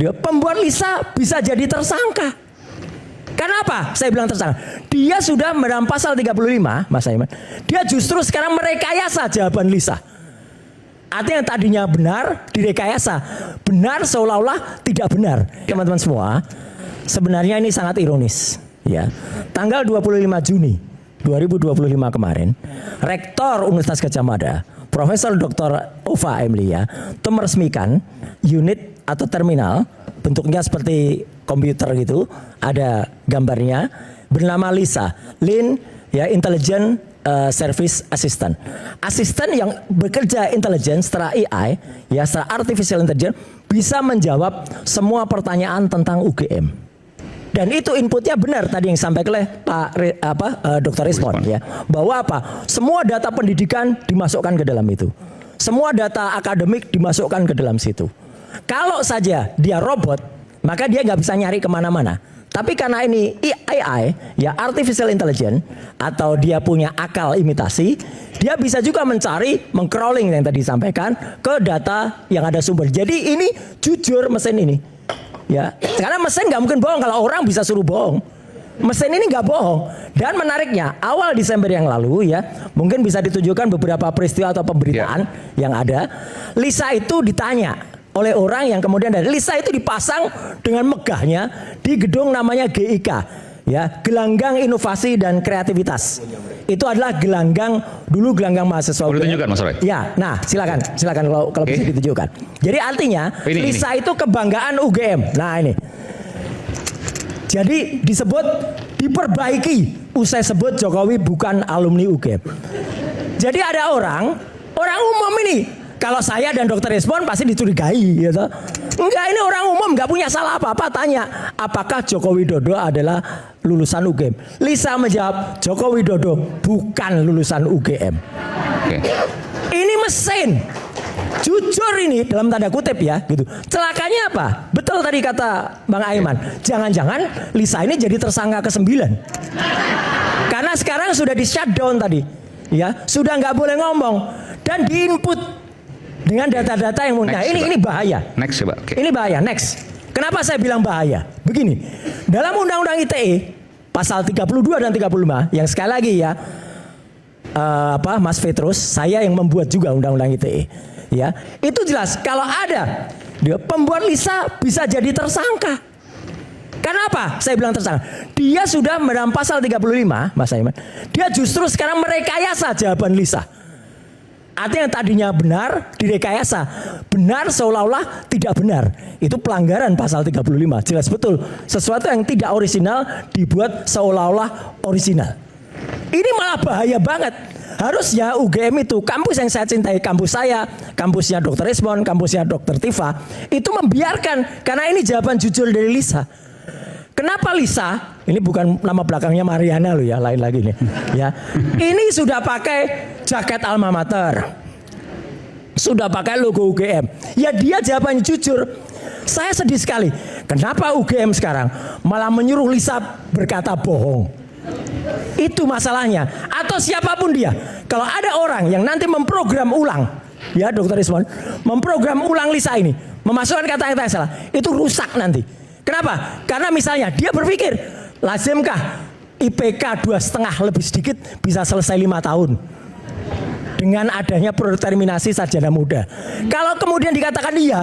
pembuat Lisa bisa jadi tersangka. Karena apa? Saya bilang tersangka. Dia sudah dalam pasal 35, Mas Aiman. Dia justru sekarang merekayasa jawaban Lisa. Artinya yang tadinya benar direkayasa. Benar seolah-olah tidak benar. Teman-teman semua, sebenarnya ini sangat ironis. Ya, tanggal 25 Juni 2025 kemarin, Rektor Universitas Gadjah Mada, Profesor Dr. Ova Emilia, itu meresmikan unit atau terminal, bentuknya seperti komputer gitu, ada gambarnya, bernama LISA, Lean ya Intelligent Service Assistant. Asisten yang bekerja intelijen secara AI, ya secara artificial intelligence, bisa menjawab semua pertanyaan tentang UGM. Dan itu inputnya benar tadi yang disampaikan oleh Dr. Rizwan ya, bahwa apa? Semua data pendidikan dimasukkan ke dalam itu. Semua data akademik dimasukkan ke dalam situ. Kalau saja dia robot, maka dia nggak bisa nyari kemana-mana. Tapi karena ini AI, ya artificial intelligence, atau dia punya akal imitasi, dia bisa juga mencari, mengcrawling yang tadi disampaikan ke data yang ada sumber. Jadi ini jujur mesin ini. Ya, karena mesin nggak mungkin bohong. Kalau orang bisa suruh bohong, mesin ini nggak bohong. Dan menariknya, awal Desember yang lalu ya, mungkin bisa ditunjukkan beberapa peristiwa atau pemberitaan yang ada. Lisa itu ditanya oleh orang yang kemudian dari Lisa itu dipasang dengan megahnya di gedung namanya GIK, ya, Gelanggang Inovasi dan Kreativitas. Itu adalah gelanggang, dulu gelanggang mahasiswa. Boleh tunjukkan Mas Roy? Ya, nah silakan kalau bisa ditunjukkan. Jadi artinya Lisa itu kebanggaan UGM. Nah ini. Jadi disebut diperbaiki. Usai sebut Jokowi bukan alumni UGM. Jadi ada orang umum ini. Kalau saya dan Dr. Rizwan pasti dicurigai, gitu. Enggak, ini orang umum nggak punya salah apa-apa. Tanya, apakah Joko Widodo adalah lulusan UGM? Lisa menjawab, Joko Widodo bukan lulusan UGM. Ini mesin, jujur ini dalam tanda kutip ya, gitu. Celakanya apa? Betul tadi kata Bang Aiman. Jangan-jangan Lisa ini jadi tersangka ke-9. Karena sekarang sudah di shutdown tadi, ya, sudah nggak boleh ngomong dan diinput dengan data-data yang muncul. Nah, ini bahaya. Next coba. Ini bahaya. Next. Kenapa saya bilang bahaya? Begini, dalam Undang-Undang ITE pasal 32 dan 35 yang sekali lagi ya, Mas Petrus, saya yang membuat juga Undang-Undang ITE. Ya, itu jelas kalau ada pembuat Lisa bisa jadi tersangka. Karena apa? Saya bilang tersangka. Dia sudah dalam pasal 35, Mas Aiman. Dia justru sekarang merekayasa jawaban Lisa. Artinya yang tadinya benar direkayasa. Benar seolah-olah tidak benar. Itu pelanggaran pasal 35. Jelas betul. Sesuatu yang tidak orisinal dibuat seolah-olah orisinal. Ini malah bahaya banget. Harusnya UGM itu kampus yang saya cintai, kampus saya, kampusnya Dr. Rizwan, kampusnya Dr. Tifa, itu membiarkan, karena ini jawaban jujur dari Lisa. Kenapa Lisa? Ini bukan nama belakangnya Mariana loh ya, lain lagi nih. Ya, ini sudah pakai jaket alma mater, sudah pakai logo UGM. Ya dia jawabannya jujur. Saya sedih sekali. Kenapa UGM sekarang malah menyuruh Lisa berkata bohong? Itu masalahnya. Atau siapapun dia. Kalau ada orang yang nanti memprogram ulang, ya Dr. Rizwan, memprogram ulang Lisa ini, memasukkan kata-kata yang salah, itu rusak nanti. Kenapa? Karena misalnya dia berpikir, lazimkah IPK 2,5 lebih sedikit bisa selesai 5 tahun dengan adanya predeterminasi sarjana muda. Kalau kemudian dikatakan iya,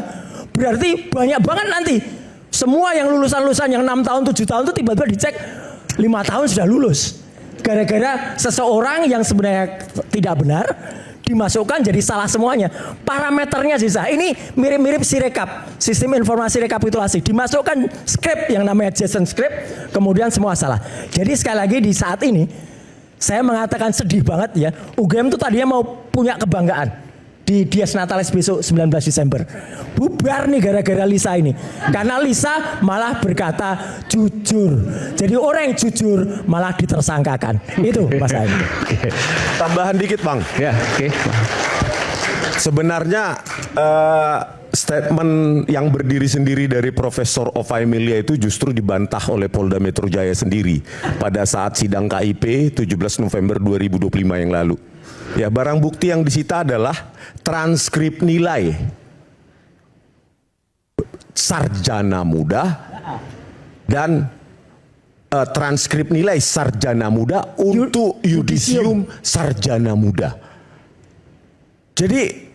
berarti banyak banget nanti semua yang lulusan-lulusan yang 6 tahun, 7 tahun itu tiba-tiba dicek 5 tahun sudah lulus. Gara-gara seseorang yang sebenarnya tidak benar dimasukkan jadi salah semuanya. Parameternya sisa. Ini mirip-mirip Sirekap, sistem informasi rekapitulasi. Dimasukkan skrip yang namanya JSON script, kemudian semua salah. Jadi sekali lagi di saat ini saya mengatakan sedih banget ya. UGM itu tadinya mau punya kebanggaan di Dies Natalis besok 19 Desember. Bubar nih gara-gara Lisa ini. Karena Lisa malah berkata jujur. Jadi orang yang jujur malah ditersangkakan. Itu Mas Aini. Tambahan dikit Bang. Ya, oke. Sebenarnya statement yang berdiri sendiri dari Profesor Ova Emilia itu justru dibantah oleh Polda Metro Jaya sendiri pada saat sidang KIP 17 November 2025 yang lalu. Ya, barang bukti yang disita adalah transkrip nilai. sarjana muda dan transkrip nilai sarjana muda untuk yudisium sarjana muda. Jadi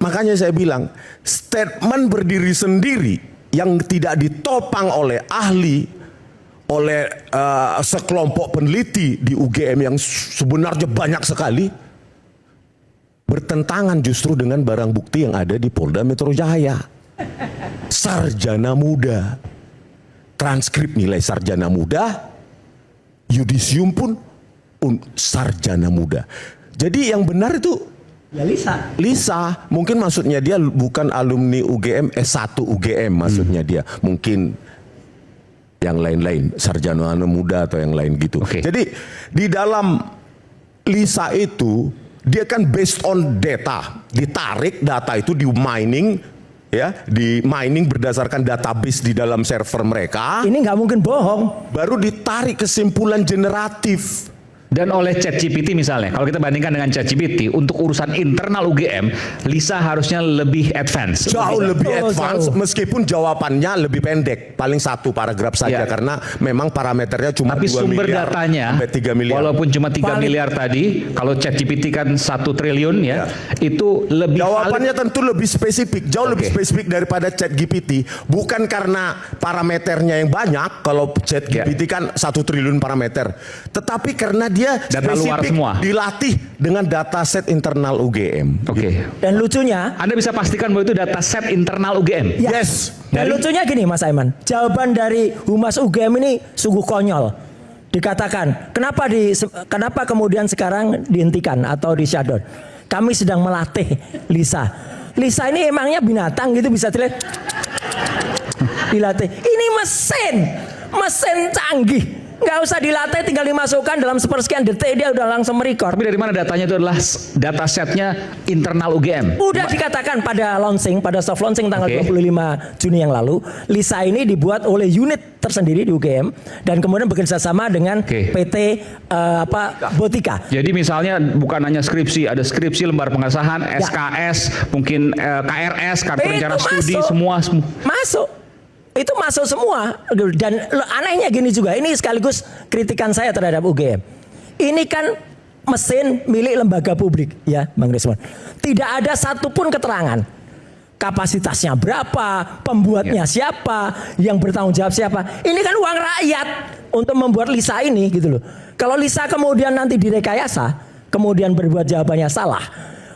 makanya saya bilang statement berdiri sendiri yang tidak ditopang oleh ahli, oleh sekelompok peneliti di UGM yang sebenarnya banyak sekali, bertentangan justru dengan barang bukti yang ada di Polda Metro Jaya. Sarjana muda, transkrip nilai sarjana muda, yudisium pun sarjana muda. Jadi yang benar itu Ya Lisa, mungkin maksudnya dia bukan alumni UGM, S1 UGM maksudnya dia. Mungkin yang lain-lain, sarjana muda atau yang lain gitu. Oke. Jadi di dalam Lisa itu, dia kan based on data. Ditarik data itu di mining, ya, di mining berdasarkan database di dalam server mereka. Ini nggak mungkin bohong. Baru ditarik kesimpulan generatif. Dan oleh ChatGPT misalnya, kalau kita bandingkan dengan ChatGPT, untuk urusan internal UGM, Lisa harusnya lebih advance. Jauh lebih Jauh. advance meskipun jawabannya lebih pendek, paling 1 paragraf saja Ya. karena memang parameternya cuma Tapi 2 sumber miliar datanya, sampai 3 miliar. walaupun cuma 3 Paling- miliar tadi, kalau ChatGPT kan 1 triliun ya, itu lebih Jawabannya valid. tentu lebih spesifik, jauh lebih Oke. spesifik daripada ChatGPT. Bukan karena parameternya yang banyak, kalau ChatGPT kan 1 triliun parameter. Tetapi karena dia Data luar semua. dilatih dengan dataset internal UGM. Oke. Dan lucunya, Anda bisa pastikan bahwa itu data set internal UGM. ya, Yes. dan lucunya gini Mas Aiman, jawaban dari Humas UGM ini sungguh konyol. Dikatakan, kenapa kemudian sekarang dihentikan atau di shutdown? Kami sedang melatih Lisa. Lisa ini emangnya binatang gitu bisa dilatih. Ini mesin canggih. Nggak usah dilatih, tinggal dimasukkan dalam sepersekian detik dia udah langsung merecord. Tapi dari mana datanya itu adalah data setnya internal UGM? Udah dikatakan pada soft launching tanggal Oke. 25 Juni yang lalu, Lisa ini dibuat oleh unit tersendiri di UGM dan kemudian bekerja sama dengan Oke. PT Botika. Jadi misalnya bukan hanya skripsi, ada skripsi, lembar pengesahan, Ya. SKS, mungkin KRS, kartu Itu rencana studi, masuk. semua. Masuk. Itu masuk semua. Dan anehnya gini juga, ini sekaligus kritikan saya terhadap UGM. Ini kan mesin milik lembaga publik, ya Bang Rismon. Tidak ada satupun keterangan. Kapasitasnya berapa, pembuatnya siapa, yang bertanggung jawab siapa. Ini kan uang rakyat untuk membuat Lisa ini gitu loh. Kalau Lisa kemudian nanti direkayasa, kemudian berbuat jawabannya salah.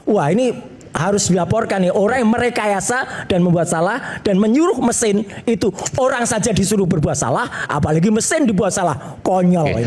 Wah, ini harus dilaporkan nih orang yang merekayasa dan membuat salah dan menyuruh mesin itu, orang saja disuruh berbuat salah, apalagi mesin dibuat salah. Konyol. Oke.